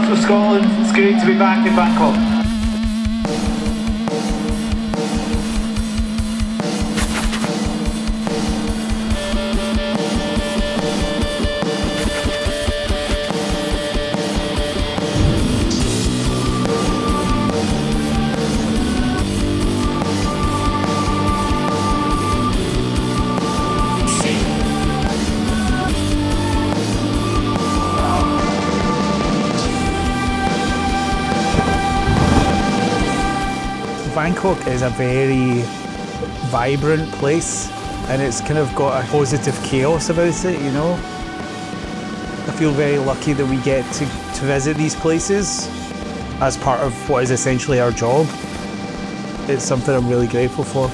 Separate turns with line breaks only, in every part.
for Scotland. It's great to be back in Bangkok.
Bangkok is a very vibrant place, and it's kind of got a positive chaos about it, you know. I feel very lucky that we get to visit these places as part of what is essentially our job. It's something I'm really grateful for.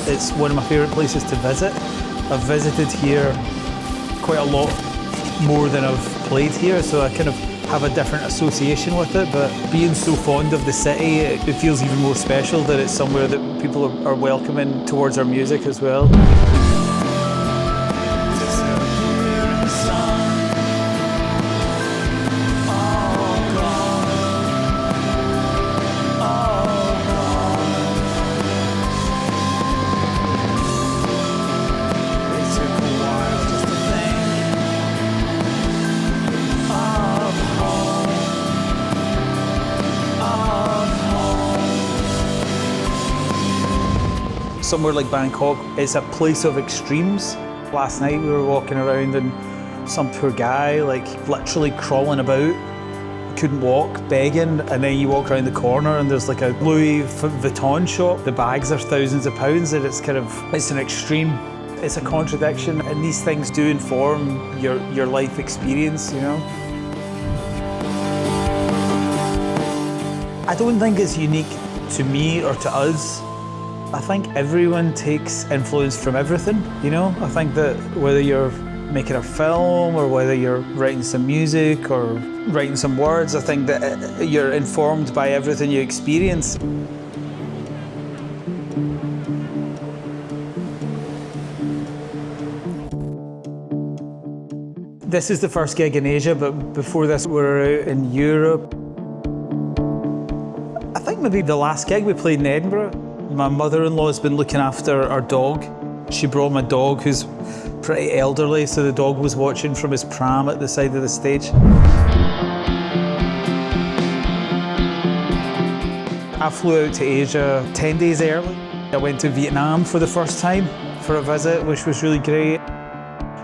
It's one of my favourite places to visit. I've visited here quite a lot more than I've played here, so I kind of have a different association with it, but being so fond of the city, it feels even more special that it's somewhere that people are welcoming towards our music as well. Somewhere like Bangkok is a place of extremes. Last night we were walking around and some poor guy, like literally crawling about, couldn't walk, begging, and then you walk around the corner and there's like a Louis Vuitton shop. The bags are thousands of pounds, and it's an extreme. It's a contradiction, and these things do inform your life experience, you know. I don't think it's unique to me or to us. I think everyone takes influence from everything, you know? I think that whether you're making a film or whether you're writing some music or writing some words, I think that you're informed by everything you experience. This is the first gig in Asia, but before this we were out in Europe. I think maybe the last gig we played in Edinburgh. My mother-in-law's been looking after our dog. She brought my dog, who's pretty elderly, so the dog was watching from his pram at the side of the stage. I flew out to Asia 10 days early. I went to Vietnam for the first time for a visit, which was really great.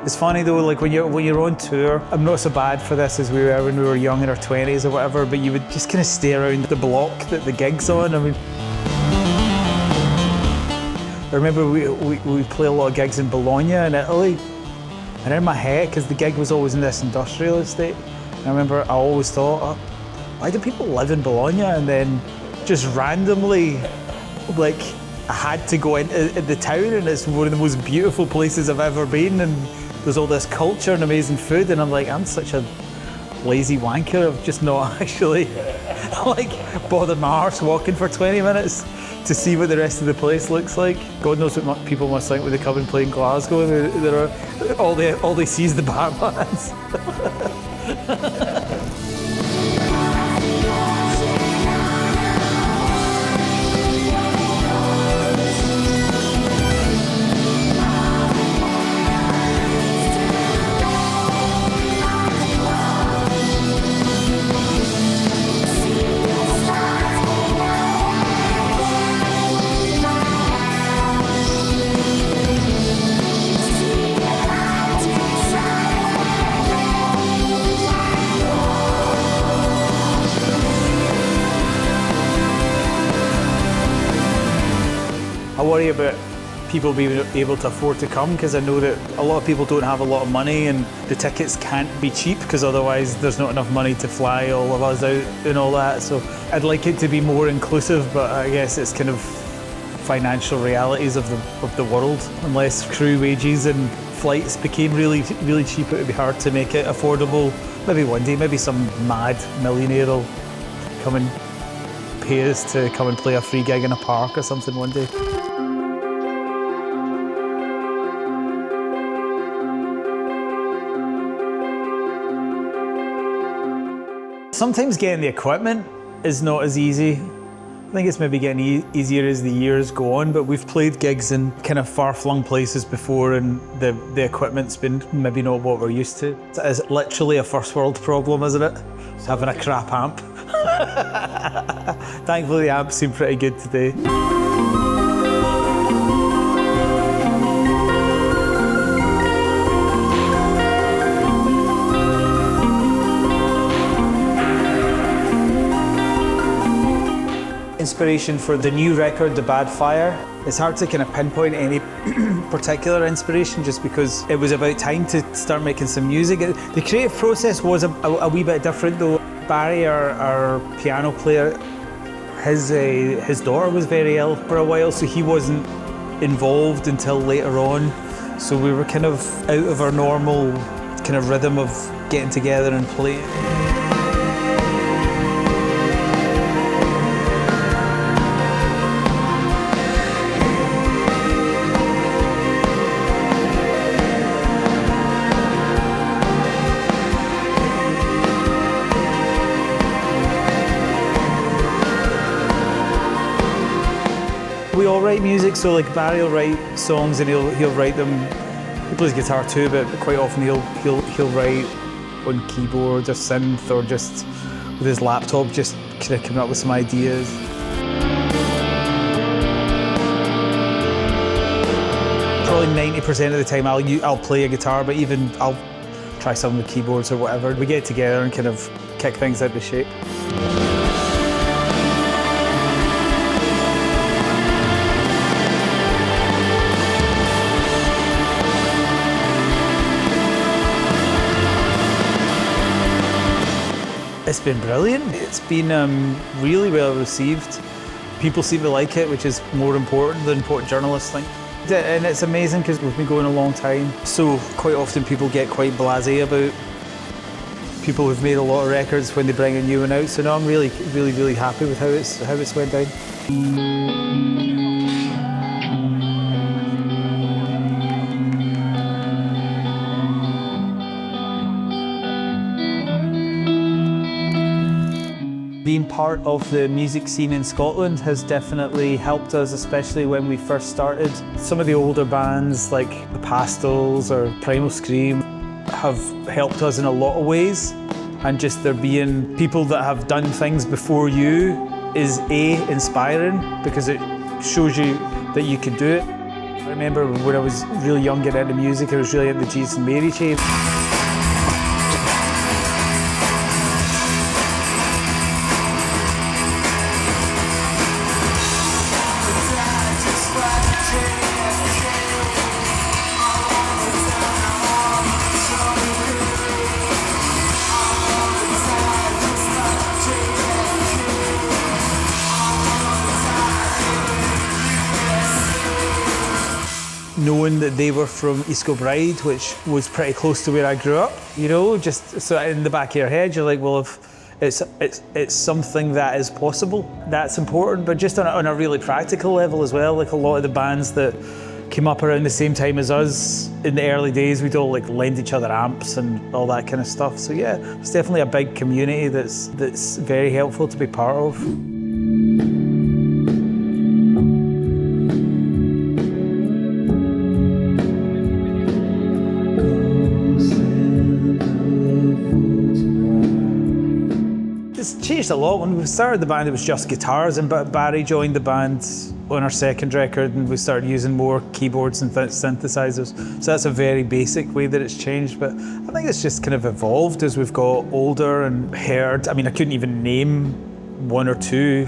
It's funny though, like when you're on tour, I'm not so bad for this as we were when we were young in our 20s or whatever, but you would just kind of stay around the block that the gig's on. I mean, I remember we play a lot of gigs in Bologna in Italy, and in my head, because the gig was always in this industrial estate, I remember I always thought, oh, why do people live in Bologna? And then just randomly, like, I had to go into the town, and it's one of the most beautiful places I've ever been, and there's all this culture and amazing food, and I'm like, I'm such a lazy wanker. I've just not actually like bothered my arse walking for 20 minutes to see what the rest of the place looks like. God knows what people must think when they come and play in Glasgow. All they see is the Batmans. I worry about people being able to afford to come, because I know that a lot of people don't have a lot of money and the tickets can't be cheap, because otherwise there's not enough money to fly all of us out and all that. So I'd like it to be more inclusive, but I guess it's kind of financial realities of the world. Unless crew wages and flights became really, really cheap, it would be hard to make it affordable. Maybe one day, maybe some mad millionaire will come and pay us to come and play a free gig in a park or something one day. Sometimes getting the equipment is not as easy. I think it's maybe getting easier as the years go on, but we've played gigs in kind of far-flung places before and the equipment's been maybe not what we're used to. It's literally a first world problem, isn't it? Having a crap amp. Thankfully the amps seem pretty good today. Inspiration for the new record, The Bad Fire. It's hard to kind of pinpoint any particular inspiration just because it was about time to start making some music. The creative process was a wee bit different though. Barry, our piano player, his daughter was very ill for a while, so he wasn't involved until later on. So we were kind of out of our normal kind of rhythm of getting together and playing. We all write music, so like Barry will write songs and he'll write them. He plays guitar too, but quite often he'll write on keyboard or synth or just with his laptop, just kind of coming up with some ideas. Probably 90% of the time I'll play a guitar, but even I'll try some with keyboards or whatever. We get together and kind of kick things out of shape. It's been brilliant. It's been really well received. People seem to like it, which is more important than what journalists think. And it's amazing because we've been going a long time. So quite often people get quite blasé about people who've made a lot of records when they bring a new one out. So no, I'm really, really, really happy with how it's went down. Being part of the music scene in Scotland has definitely helped us, especially when we first started. Some of the older bands like the Pastels or Primal Scream have helped us in a lot of ways, and just there being people that have done things before you is inspiring because it shows you that you can do it. I remember when I was really young getting into music, I was really into the Jesus and Mary chain. Knowing that they were from East Kilbride, which was pretty close to where I grew up, you know, just so in the back of your head, you're like, well, if it's something that is possible, that's important. But just on a really practical level as well, like a lot of the bands that came up around the same time as us in the early days, we'd all like lend each other amps and all that kind of stuff. So yeah, it's definitely a big community that's very helpful to be part of. It's changed a lot. When we started the band, it was just guitars, and Barry joined the band on our second record, and we started using more keyboards and synthesizers. So that's a very basic way that it's changed, but I think it's just kind of evolved as we've got older and heard. I mean, I couldn't even name one or two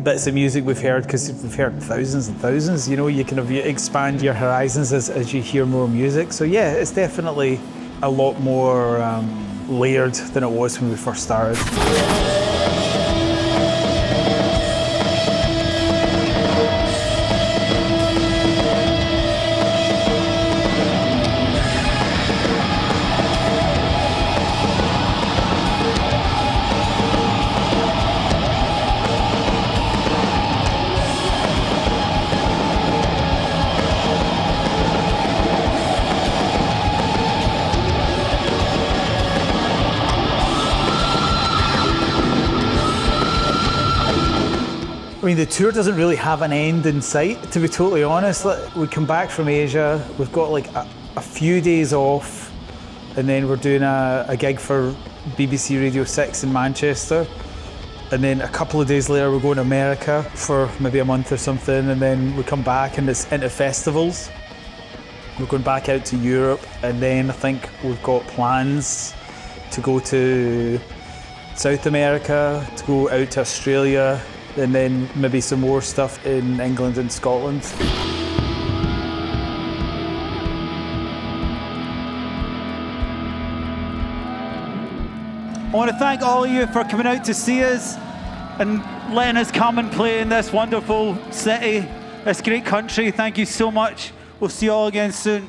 bits of music we've heard because we've heard thousands and thousands. You know, you kind of expand your horizons as you hear more music. So yeah, it's definitely a lot more layered than it was when we first started. mean, the tour doesn't really have an end in sight, to be totally honest. Like, we come back from Asia, we've got like a few days off, and then we're doing a gig for BBC Radio 6 in Manchester. And then a couple of days later, we're going to America for maybe a month or something, and then we come back and it's into festivals. We're going back out to Europe, and then I think we've got plans to go to South America, to go out to Australia, and then maybe some more stuff in England and Scotland.
I want to thank all of you for coming out to see us and letting us come and play in this wonderful city, this great country. Thank you so much. We'll see you all again soon.